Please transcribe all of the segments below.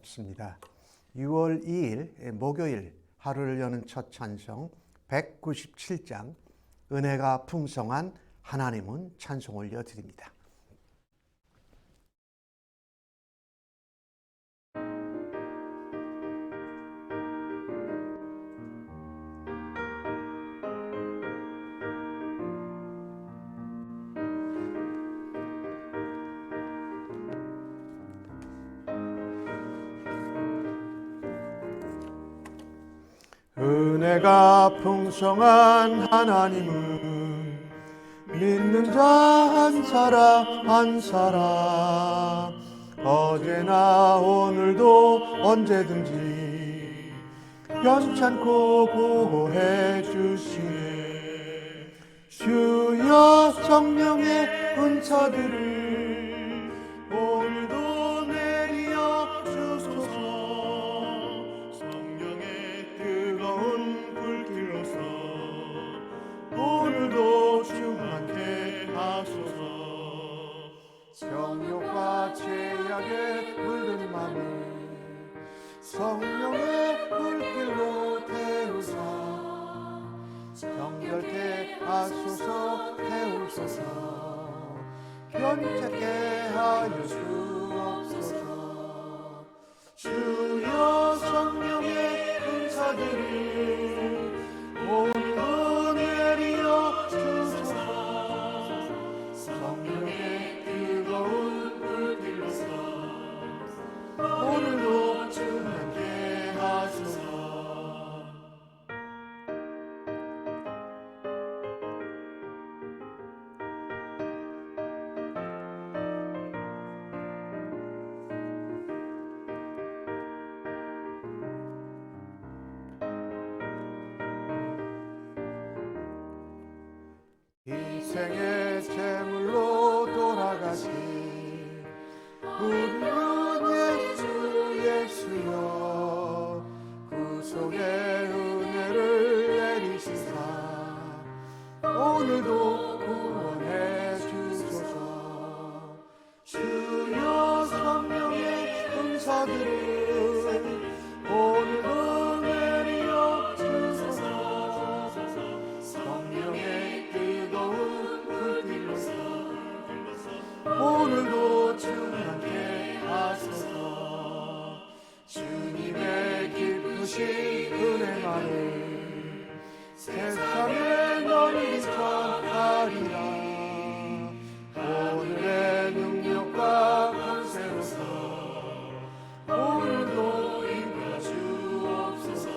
반갑습니다. 6월 2일 목요일 하루를 여는 첫 찬송 197장 은혜가 풍성한 하나님은 찬송 올려드립니다. 은혜가 풍성한 하나님은 믿는 자 한 사람 한 사람 어제나 오늘도 언제든지 변찮고 보호해 주시네. 주여 성령의 은사들을 오늘도 내려 주소서. 성령의 뜨거운 불길로서 오늘도 충만케 하소서. 정욕과 죄악에 물든 맘을 성령의 불길로 태우사 정결케 하소서. 태우소서. 변책케 하여 주옵소서. 주여 성령의 은사들을 오늘도 내려 주소서. 성령의 뜨거운 불길로서 오늘도 충만케 하소서. 인생의 제물로 돌아가신 우리 주 예수여 구속의 은혜를 내리시사 오늘도 구원해 주소서. 주여 성령의 은사들을 오늘도 내려 주소서. 성령의 뜨거운 불길로서 오늘도 충만케 하소서. 주님의 기쁘신 은혜만을 세상에 널리 전하리라. 오늘의 능력과 권세로서 오늘도 임하 주옵소서.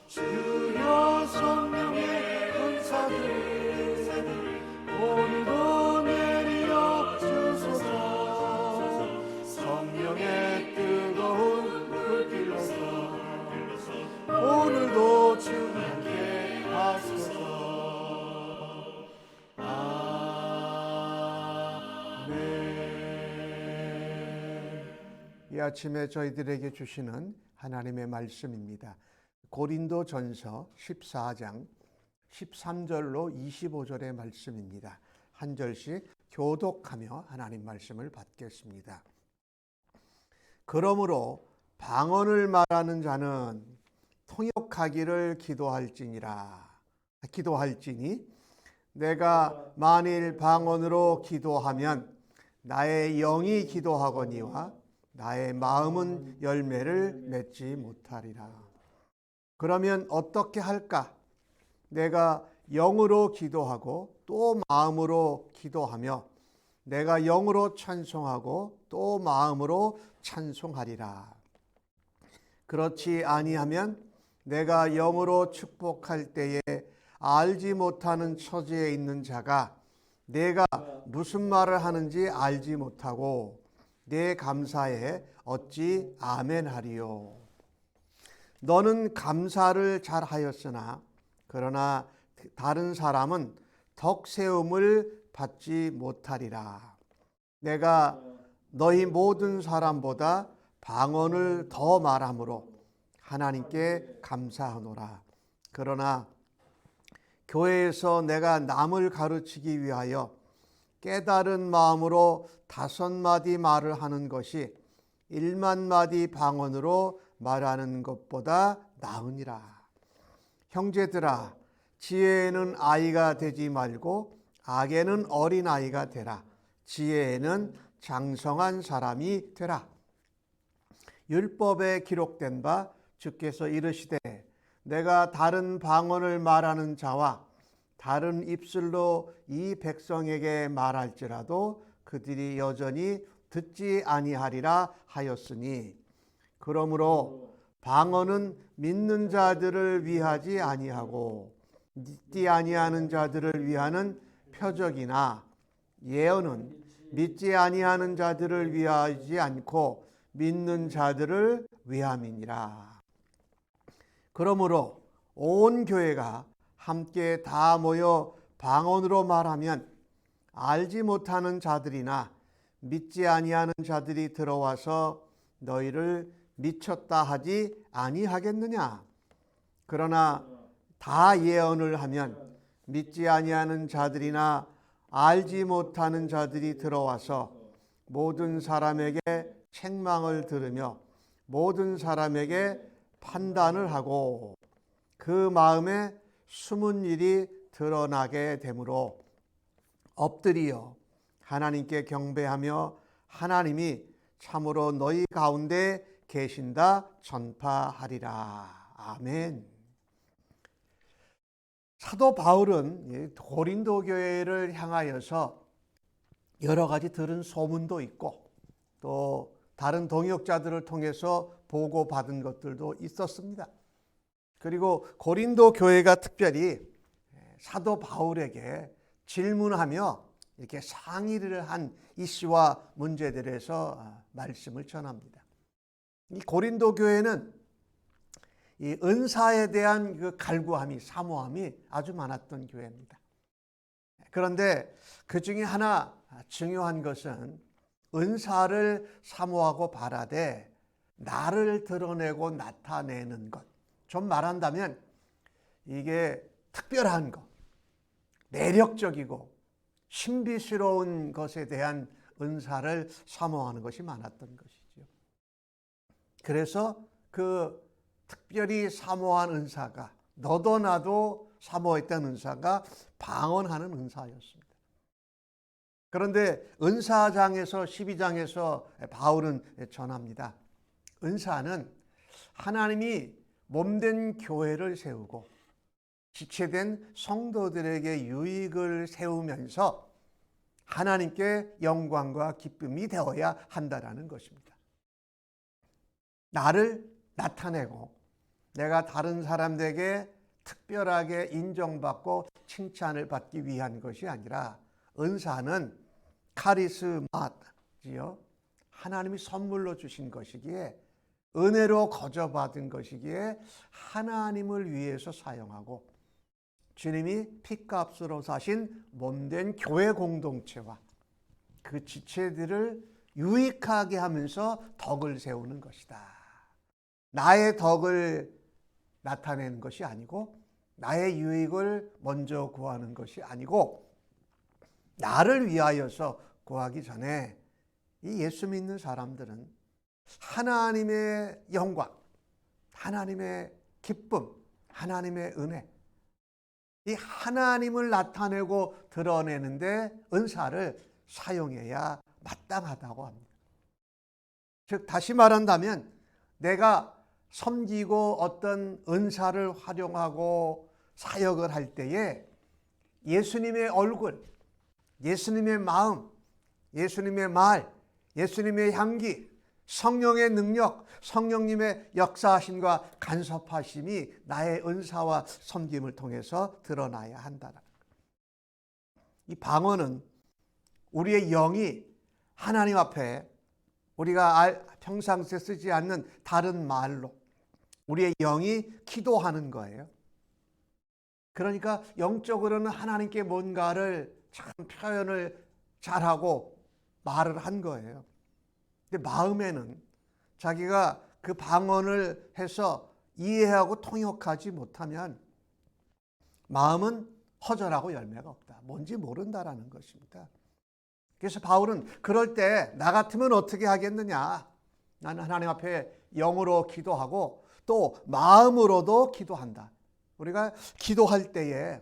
주여 성령의 은사들 오늘도 내려 주소서. 성령의 뜨거운 불길로서 오늘도 충만케 하소서. 아멘. 이 아침에 저희들에게 주시는 하나님의 말씀입니다. 고린도전서 14장 13절로 25절의 말씀입니다. 한 절씩 교독하며 하나님 말씀을 받겠습니다. 그러므로 방언을 말하는 자는 통역하기를 기도할지니 내가 만일 방언으로 기도하면 나의 영이 기도하거니와 나의 마음은 열매를 맺지 못하리라. 그러면 어떻게 할까? 내가 영으로 기도하고 또 마음으로 기도하며 내가 영으로 찬송하고 또 마음으로 찬송하리라. 그렇지 아니하면 내가 영으로 축복할 때에 알지 못하는 처지에 있는 자가 내가 무슨 말을 하는지 알지 못하고 내 감사에 어찌 아멘하리요. 너는 감사를 잘하였으나 그러나 다른 사람은 덕세움을 받지 못하리라. 내가 너희 모든 사람보다 방언을 더 말함으로 하나님께 감사하노라. 그러나 교회에서 내가 남을 가르치기 위하여 깨달은 마음으로 5마디 말을 하는 것이 1만 마디 방언으로 말하는 것보다 나으니라. 형제들아, 지혜에는 아이가 되지 말고 악에는 어린아이가 되라. 지혜에는 장성한 사람이 되라. 율법에 기록된 바 주께서 이르시되 내가 다른 방언을 말하는 자와 다른 입술로 이 백성에게 말할지라도 그들이 여전히 듣지 아니하리라 하였으니, 그러므로 방언은 믿는 자들을 위하지 아니하고 믿지 아니하는 자들을 위하는 표적이나 예언은 믿지 아니하는 자들을 위하지 않고 믿는 자들을 위함이니라. 그러므로 온 교회가 함께 다 모여 방언으로 말하면 알지 못하는 자들이나 믿지 아니하는 자들이 들어와서 너희를 미쳤다 하지 아니하겠느냐. 그러나 다 예언을 하면 믿지 아니하는 자들이나 알지 못하는 자들이 들어와서 모든 사람에게 책망을 들으며 모든 사람에게 판단을 하고 그 마음에 숨은 일이 드러나게 되므로 엎드리어 하나님께 경배하며 하나님이 참으로 너희 가운데 계신다 전파하리라. 아멘. 사도 바울은 고린도 교회를 향하여서 여러 가지 들은 소문도 있고 또 다른 동역자들을 통해서 보고받은 것들도 있었습니다. 그리고 고린도 교회가 특별히 사도 바울에게 질문하며 이렇게 상의를 한 이슈와 문제들에서 말씀을 전합니다. 이 고린도 교회는 이 은사에 대한 그 갈구함이, 사모함이 아주 많았던 교회입니다. 그런데 그 중에 하나 중요한 것은 은사를 사모하고 바라되 나를 드러내고 나타내는 것. 좀 말한다면 이게 특별한 것, 매력적이고 신비스러운 것에 대한 은사를 사모하는 것이 많았던 것이죠. 그래서 그 특별히 사모한 은사가, 너도 나도 사모했던 은사가 방언하는 은사였습니다. 그런데 은사장에서 12장에서 바울은 전합니다. 은사는 하나님이 몸된 교회를 세우고 지체된 성도들에게 유익을 세우면서 하나님께 영광과 기쁨이 되어야 한다라는 것입니다. 나를 나타내고 내가 다른 사람들에게 특별하게 인정받고 칭찬을 받기 위한 것이 아니라 은사는 카리스마지요. 하나님이 선물로 주신 것이기에 은혜로 거저받은 것이기에 하나님을 위해서 사용하고 주님이 피값으로 사신 몸된 교회 공동체와 그 지체들을 유익하게 하면서 덕을 세우는 것이다. 나의 덕을 나타내는 것이 아니고 나의 유익을 먼저 구하는 것이 아니고 나를 위하여서 구하기 전에 이 예수 믿는 사람들은 하나님의 영광, 하나님의 기쁨, 하나님의 은혜, 이 하나님을 나타내고 드러내는데 은사를 사용해야 마땅하다고 합니다. 즉 다시 말한다면 내가 섬기고 어떤 은사를 활용하고 사역을 할 때에 예수님의 얼굴, 예수님의 마음, 예수님의 말, 예수님의 향기, 성령의 능력, 성령님의 역사하심과 간섭하심이 나의 은사와 섬김을 통해서 드러나야 한다. 이 방언은 우리의 영이 하나님 앞에 우리가 평상시에 쓰지 않는 다른 말로 우리의 영이 기도하는 거예요. 그러니까 영적으로는 하나님께 뭔가를 참 표현을 잘하고 말을 한 거예요. 근데 마음에는 자기가 그 방언을 해서 이해하고 통역하지 못하면 마음은 허전하고 열매가 없다. 뭔지 모른다라는 것입니다. 그래서 바울은 그럴 때 나 같으면 어떻게 하겠느냐. 나는 하나님 앞에 영으로 기도하고 또 마음으로도 기도한다. 우리가 기도할 때에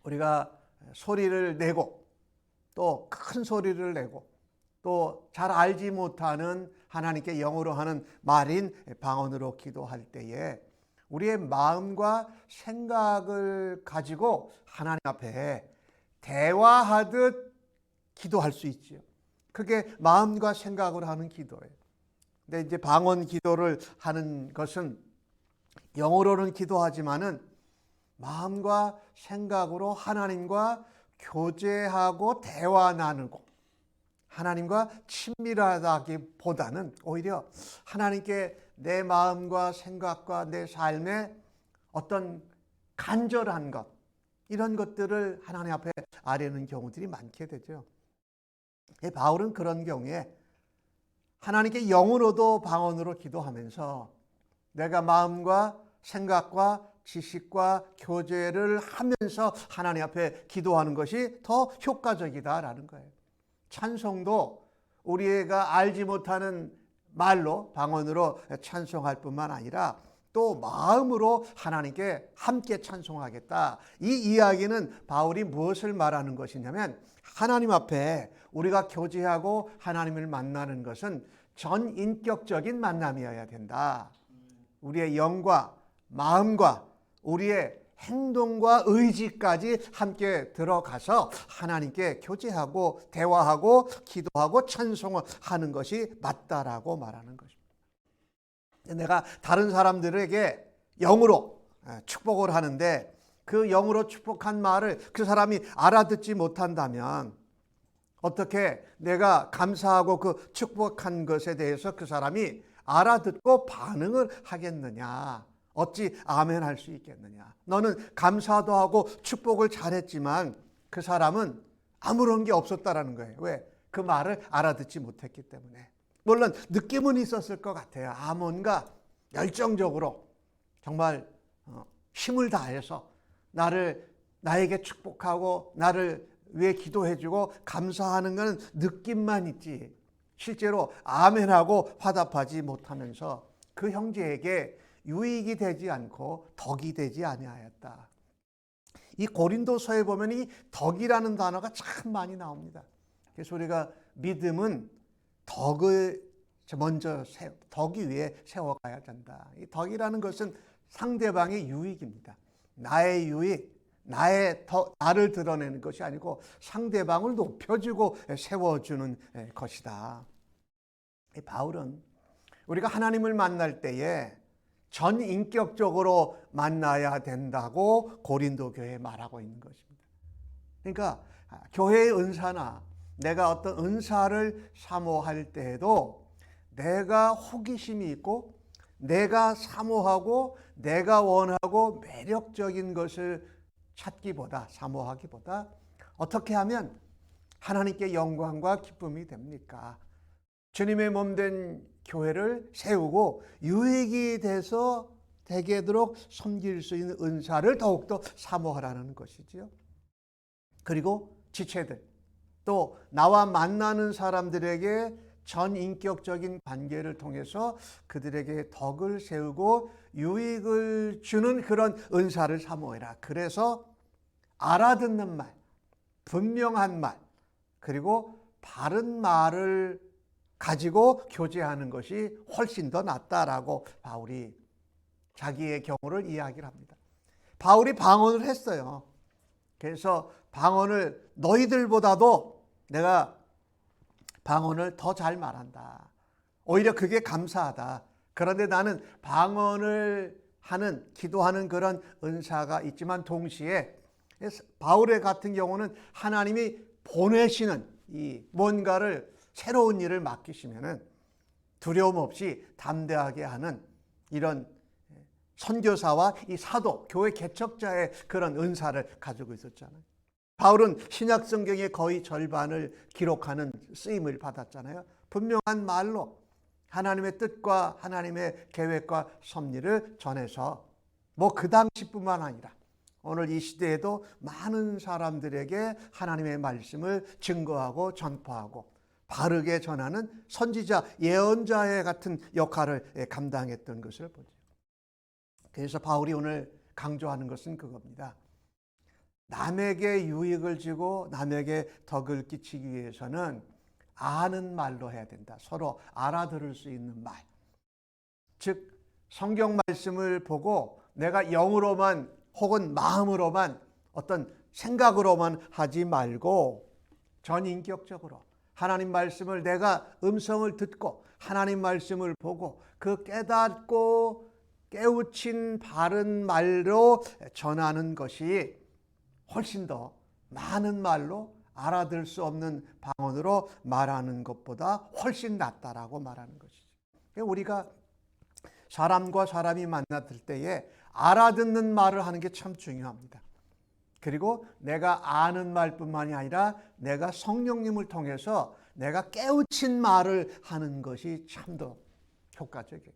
우리가 소리를 내고 또 큰 소리를 내고 또 잘 알지 못하는 하나님께 영으로 하는 말인 방언으로 기도할 때에 우리의 마음과 생각을 가지고 하나님 앞에 대화하듯 기도할 수 있지요. 그게 마음과 생각으로 하는 기도예요. 근데 이제 방언 기도를 하는 것은 영어로는 기도하지만은 마음과 생각으로 하나님과 교제하고 대화 나누고 하나님과 친밀하다기보다는 오히려 하나님께 내 마음과 생각과 내 삶에 어떤 간절한 것, 이런 것들을 하나님 앞에 아뢰는 경우들이 많게 되죠. 바울은 그런 경우에 하나님께 영으로도 방언으로 기도하면서 내가 마음과 생각과 지식과 교제를 하면서 하나님 앞에 기도하는 것이 더 효과적이다라는 거예요. 찬송도 우리가 알지 못하는 말로 방언으로 찬송할 뿐만 아니라 또 마음으로 하나님께 함께 찬송하겠다. 이 이야기는 바울이 무엇을 말하는 것이냐면 하나님 앞에 우리가 교제하고 하나님을 만나는 것은 전인격적인 만남이어야 된다. 우리의 영과 마음과 우리의 행동과 의지까지 함께 들어가서 하나님께 교제하고 대화하고 기도하고 찬송을 하는 것이 맞다라고 말하는 것입니다. 내가 다른 사람들에게 영으로 축복을 하는데 그 영으로 축복한 말을 그 사람이 알아듣지 못한다면 어떻게 내가 감사하고 그 축복한 것에 대해서 그 사람이 알아듣고 반응을 하겠느냐? 어찌 아멘 할 수 있겠느냐? 너는 감사도 하고 축복을 잘했지만 그 사람은 아무런 게 없었다라는 거예요. 왜? 그 말을 알아듣지 못했기 때문에. 물론 느낌은 있었을 것 같아요. 뭔가 열정적으로 정말 힘을 다해서 나에게 축복하고 나를 위해 기도해주고 감사하는 것은 느낌만 있지 실제로 아멘하고 화답하지 못하면서 그 형제에게 유익이 되지 않고 덕이 되지 아니하였다. 이 고린도서에 보면 이 덕이라는 단어가 참 많이 나옵니다. 그래서 우리가 믿음은 덕을 먼저 덕이 위에 세워가야 된다. 이 덕이라는 것은 상대방의 유익입니다. 나의 유익, 나를 드러내는 것이 아니고 상대방을 높여주고 세워주는 것이다. 바울은 우리가 하나님을 만날 때에 전인격적으로 만나야 된다고 고린도 교회에 말하고 있는 것입니다. 그러니까 교회의 은사나 내가 어떤 은사를 사모할 때에도 내가 호기심이 있고 내가 사모하고 내가 원하고 매력적인 것을 찾기보다 사모하기보다 어떻게 하면 하나님께 영광과 기쁨이 됩니까? 주님의 몸된 교회를 세우고 유익이 돼서 되도록 섬길 수 있는 은사를 더욱더 사모하라는 것이지요. 그리고 지체들 또 나와 만나는 사람들에게 전인격적인 관계를 통해서 그들에게 덕을 세우고 유익을 주는 그런 은사를 사모해라. 그래서 알아듣는 말, 분명한 말, 그리고 바른 말을 가지고 교제하는 것이 훨씬 더 낫다라고 바울이 자기의 경우를 이야기를 합니다. 바울이 방언을 했어요. 그래서 방언을 너희들보다도 내가 방언을 더 잘 말한다. 오히려 그게 감사하다. 그런데 나는 방언을 하는 기도하는 그런 은사가 있지만 동시에 바울의 같은 경우는 하나님이 보내시는 이 뭔가를 새로운 일을 맡기시면은 두려움 없이 담대하게 하는 이런 선교사와 이 사도, 교회 개척자의 그런 은사를 가지고 있었잖아요. 바울은 신약 성경의 거의 절반을 기록하는 쓰임을 받았잖아요. 분명한 말로 하나님의 뜻과 하나님의 계획과 섭리를 전해서 그 당시뿐만 아니라 오늘 이 시대에도 많은 사람들에게 하나님의 말씀을 증거하고 전파하고 바르게 전하는 선지자, 예언자의 같은 역할을 감당했던 것을 보죠. 그래서 바울이 오늘 강조하는 것은 그겁니다. 남에게 유익을 주고 남에게 덕을 끼치기 위해서는 아는 말로 해야 된다. 서로 알아들을 수 있는 말. 즉 성경 말씀을 보고 내가 영으로만 혹은 마음으로만 어떤 생각으로만 하지 말고 전인격적으로 하나님 말씀을 내가 음성을 듣고 하나님 말씀을 보고 그 깨닫고 깨우친 바른 말로 전하는 것이 훨씬 더 많은 말로 알아들 수 없는 방언으로 말하는 것보다 훨씬 낫다라고 말하는 것이죠. 우리가 사람과 사람이 만났을 때에 알아듣는 말을 하는 게 참 중요합니다. 그리고 내가 아는 말뿐만이 아니라 내가 성령님을 통해서 내가 깨우친 말을 하는 것이 참 더 효과적이에요.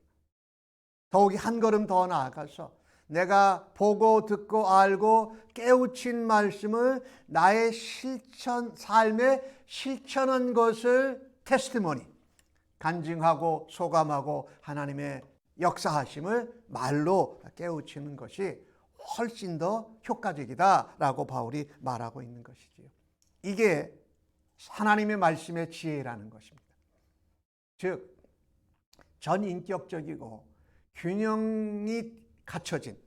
더욱이 한 걸음 더 나아가서 내가 보고 듣고 알고 깨우친 말씀을 나의 삶에 실천한 것을 테스티모니, 간증하고 소감하고 하나님의 역사하심을 말로 깨우치는 것이 훨씬 더 효과적이다라고 바울이 말하고 있는 것이지요. 이게 하나님의 말씀의 지혜라는 것입니다. 즉 전인격적이고 균형이 갖춰진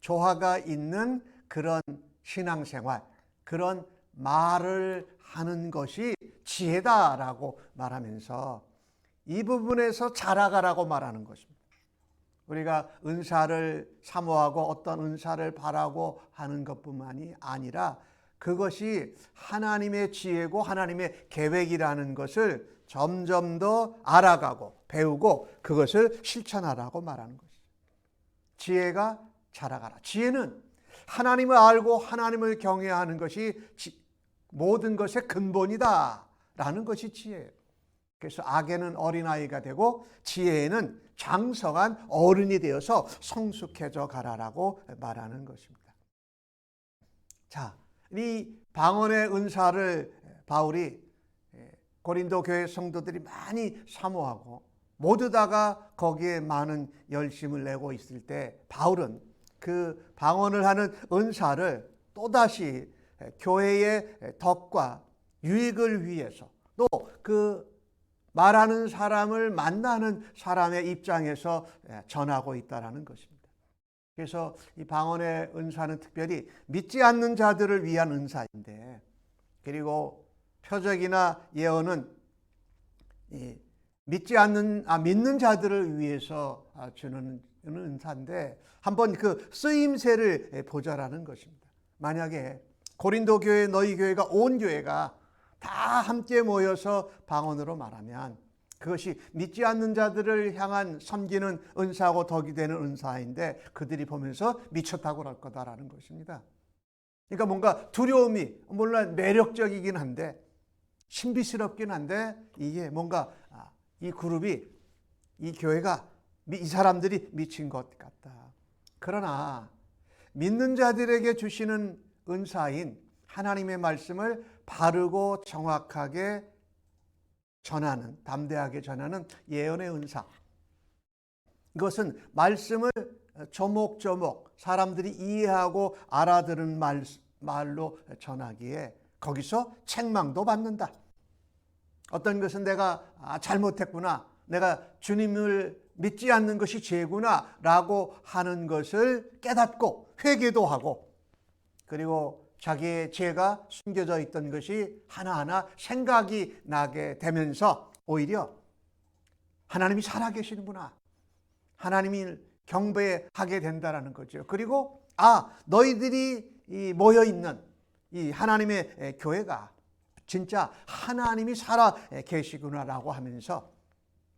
조화가 있는 그런 신앙생활, 그런 말을 하는 것이 지혜다라고 말하면서 이 부분에서 자라가라고 말하는 것입니다. 우리가 은사를 사모하고 어떤 은사를 바라고 하는 것뿐만이 아니라 그것이 하나님의 지혜고 하나님의 계획이라는 것을 점점 더 알아가고 배우고 그것을 실천하라고 말하는 것이죠. 지혜가 자라가라. 지혜는 하나님을 알고 하나님을 경외하는 것이 모든 것의 근본이다라는 것이 지혜예요. 그래서 악에는 어린아이가 되고 지혜에는 장성한 어른이 되어서 성숙해져 가라라고 말하는 것입니다. 자, 이 방언의 은사를 바울이 고린도 교회 성도들이 많이 사모하고 모두 다가 거기에 많은 열심을 내고 있을 때 바울은 그 방언을 하는 은사를 또다시 교회의 덕과 유익을 위해서 또 그 말하는 사람을 만나는 사람의 입장에서 전하고 있다는 것입니다. 그래서 이 방언의 은사는 특별히 믿지 않는 자들을 위한 은사인데, 그리고 표적이나 예언은 믿는 자들을 위해서 주는 은사인데 한번 그 쓰임새를 보자라는 것입니다. 만약에 고린도 교회, 너희 교회가 온 교회가 다 함께 모여서 방언으로 말하면 그것이 믿지 않는 자들을 향한 섬기는 은사하고 덕이 되는 은사인데 그들이 보면서 미쳤다고 그럴 거다라는 것입니다. 그러니까 뭔가 두려움이, 물론 매력적이긴 한데 신비스럽긴 한데 이게 뭔가 이 그룹이, 이 교회가, 이 사람들이 미친 것 같다. 그러나 믿는 자들에게 주시는 은사인 하나님의 말씀을 바르고 정확하게 전하는, 담대하게 전하는 예언의 은사, 이것은 말씀을 조목조목 사람들이 이해하고 알아들은 말로 전하기에 거기서 책망도 받는다. 어떤 것은 내가 잘못했구나, 내가 주님을 믿지 않는 것이 죄구나 라고 하는 것을 깨닫고 회개도 하고, 그리고 자기의 죄가 숨겨져 있던 것이 하나하나 생각이 나게 되면서 오히려 하나님이 살아계시는구나, 하나님을 경배하게 된다는 거죠. 그리고 너희들이 모여있는 이 하나님의 교회가 진짜 하나님이 살아 계시구나라고 하면서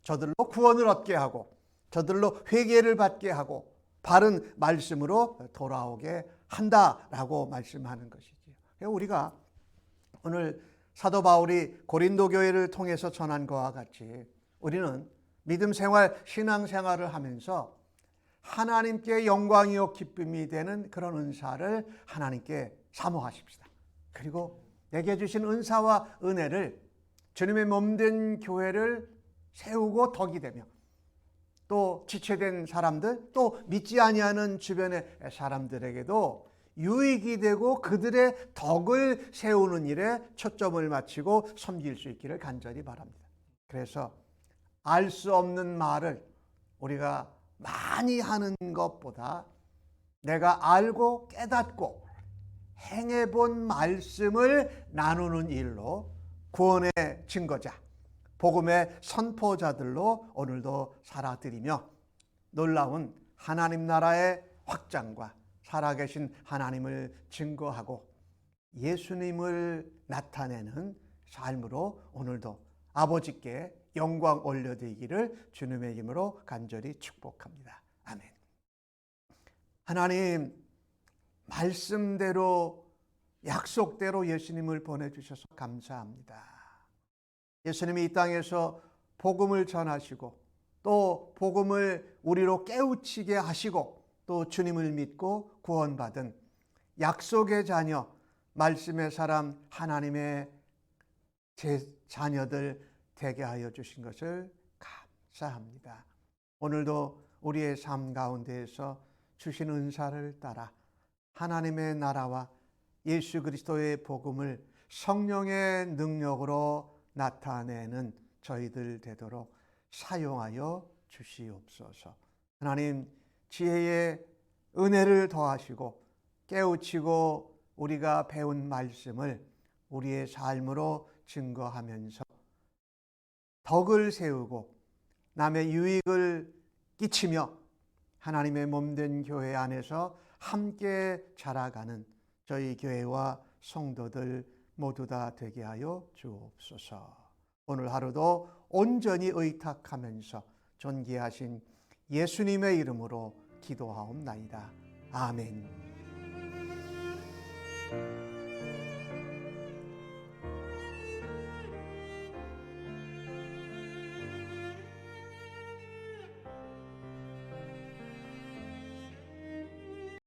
저들로 구원을 얻게 하고 저들로 회개를 받게 하고 바른 말씀으로 돌아오게 한다라고 말씀하는 것이지요. 우리가 오늘 사도 바울이 고린도 교회를 통해서 전한 것과 같이 우리는 믿음 생활, 신앙 생활을 하면서 하나님께 영광이요 기쁨이 되는 그런 은사를 하나님께 사모하십시다. 그리고 내게 주신 은사와 은혜를 주님의 몸된 교회를 세우고 덕이 되며 또 지체된 사람들, 또 믿지 아니하는 주변의 사람들에게도 유익이 되고 그들의 덕을 세우는 일에 초점을 맞추고 섬길 수 있기를 간절히 바랍니다. 그래서 알 수 없는 말을 우리가 많이 하는 것보다 내가 알고 깨닫고 행해본 말씀을 나누는 일로 구원의 증거자, 복음의 선포자들로 오늘도 살아드리며 놀라운 하나님 나라의 확장과 살아계신 하나님을 증거하고 예수님을 나타내는 삶으로 오늘도 아버지께 영광 올려드리기를 주님의 이름으로 간절히 축복합니다. 아멘. 하나님, 말씀대로 약속대로 예수님을 보내주셔서 감사합니다. 예수님이 이 땅에서 복음을 전하시고 또 복음을 우리로 깨우치게 하시고 또 주님을 믿고 구원받은 약속의 자녀, 말씀의 사람, 하나님의 제 자녀들 되게 하여 주신 것을 감사합니다. 오늘도 우리의 삶 가운데에서 주신 은사를 따라 하나님의 나라와 예수 그리스도의 복음을 성령의 능력으로 나타내는 저희들 되도록 사용하여 주시옵소서. 하나님, 지혜의 은혜를 더하시고 깨우치고 우리가 배운 말씀을 우리의 삶으로 증거하면서 덕을 세우고 남의 유익을 끼치며 하나님의 몸된 교회 안에서 함께 자라가는 저희 교회와 성도들 모두 다 되게 하여 주옵소서. 오늘 하루도 온전히 의탁하면서 존귀하신 예수님의 이름으로 기도하옵나이다. 아멘.